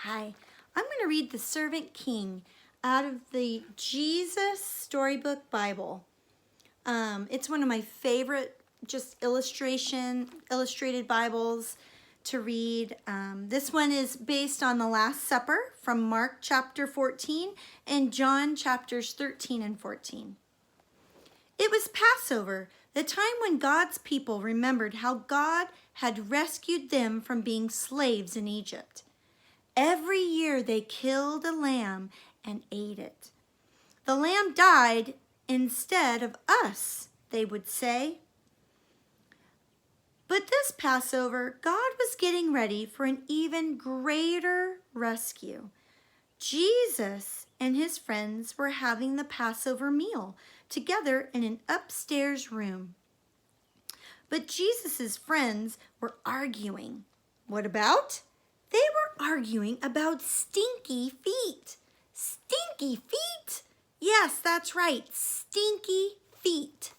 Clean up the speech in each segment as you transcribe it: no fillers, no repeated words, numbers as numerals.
Hi, I'm going to read The Servant King out of the Jesus Storybook Bible. It's one of my favorite just illustrated Bibles to read. This one is based on the Last Supper from Mark chapter 14 and John chapters 13 and 14. It was Passover, the time when God's people remembered how God had rescued them from being slaves in Egypt. Every year they killed a lamb and ate it. The lamb died instead of us, they would say. But this Passover, God was getting ready for an even greater rescue. Jesus and his friends were having the Passover meal together in an upstairs room. But Jesus' friends were arguing. What about? They were arguing about stinky feet. Stinky feet? Yes, that's right, stinky feet.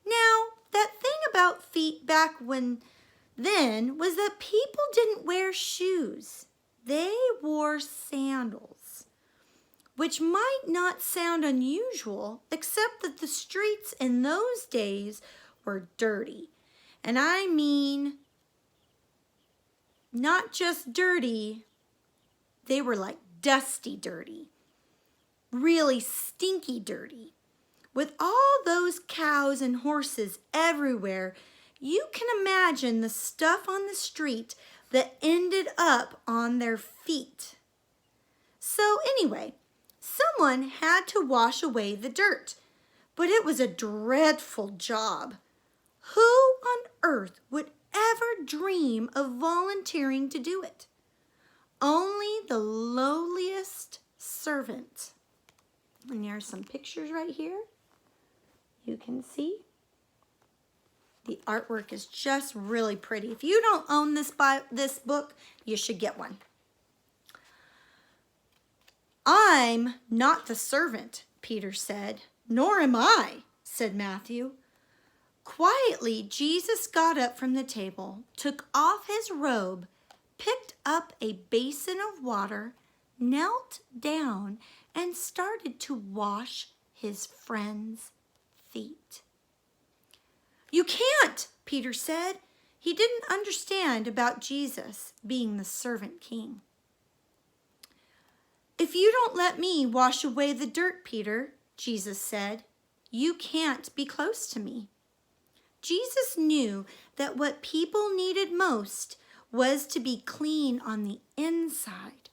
Now, that thing about feet back then was that people didn't wear shoes. They wore sandals, which might not sound unusual, except that the streets in those days were dirty. And I mean, not just dirty, they were like dusty dirty, really stinky dirty. With all those cows and horses everywhere, you can imagine the stuff on the street that ended up on their feet. So anyway, someone had to wash away the dirt, but it was a dreadful job. Who on earth would ever dream of volunteering to do it? Only the lowliest servant. And there are some pictures right here. You can see. The artwork is just really pretty. If you don't own this book, you should get one. I'm not the servant, Peter said. Nor am I, said Matthew. Quietly, Jesus got up from the table, took off his robe, picked up a basin of water, knelt down, and started to wash his friends' feet. You can't, Peter said. He didn't understand about Jesus being the servant king. If you don't let me wash away the dirt, Peter, Jesus said, you can't be close to me. Jesus knew that what people needed most was to be clean on the inside.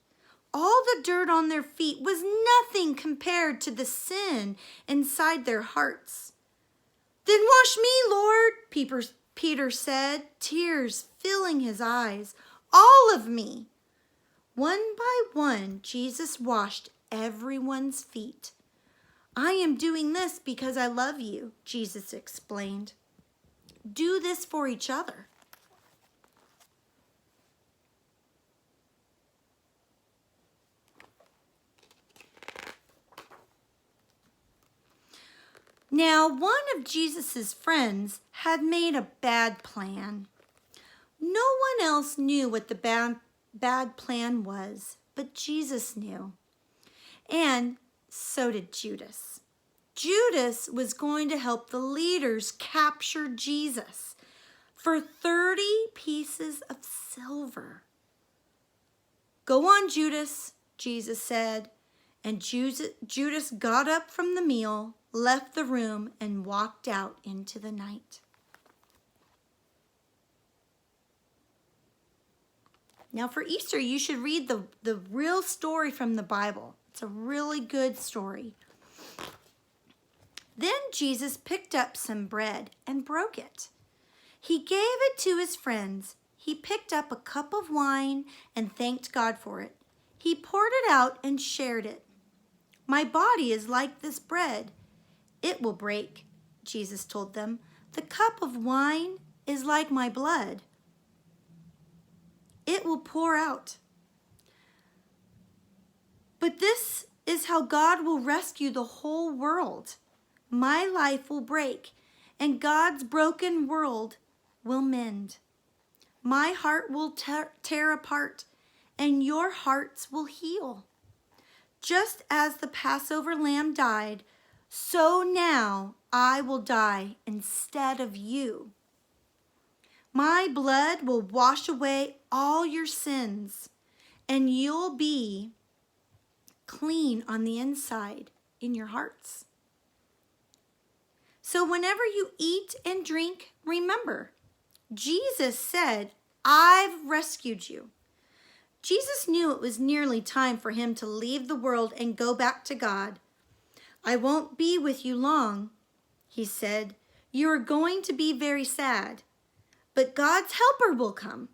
All the dirt on their feet was nothing compared to the sin inside their hearts. Then wash me, Lord, Peter said, tears filling his eyes. All of me. One by one, Jesus washed everyone's feet. I am doing this because I love you, Jesus explained. Do this for each other. Now, one of Jesus' friends had made a bad plan. No one else knew what the bad plan was, but Jesus knew. And so did Judas. Judas was going to help the leaders capture Jesus for 30 pieces of silver. Go on, Judas, Jesus said. And Judas got up from the meal, left the room, and walked out into the night. Now for Easter, you should read the real story from the Bible. It's a really good story. Then Jesus picked up some bread and broke it. He gave it to his friends. He picked up a cup of wine and thanked God for it. He poured it out and shared it. My body is like this bread. It will break, Jesus told them. The cup of wine is like my blood. It will pour out. But this is how God will rescue the whole world. My life will break, and God's broken world will mend. My heart will tear apart, and your hearts will heal. Just as the Passover lamb died, so now I will die instead of you. My blood will wash away all your sins, and you'll be clean on the inside in your hearts. So whenever you eat and drink, remember, Jesus said, I've rescued you. Jesus knew it was nearly time for him to leave the world and go back to God. I won't be with you long, he said. You are going to be very sad, but God's helper will come,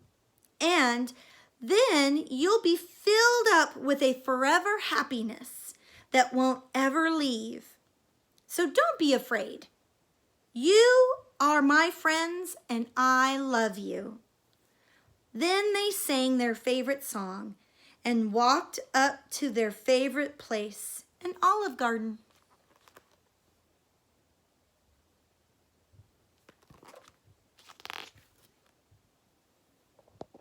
and then you'll be filled up with a forever happiness that won't ever leave. So don't be afraid. You are my friends, and I love you. Then they sang their favorite song and walked up to their favorite place, an olive garden.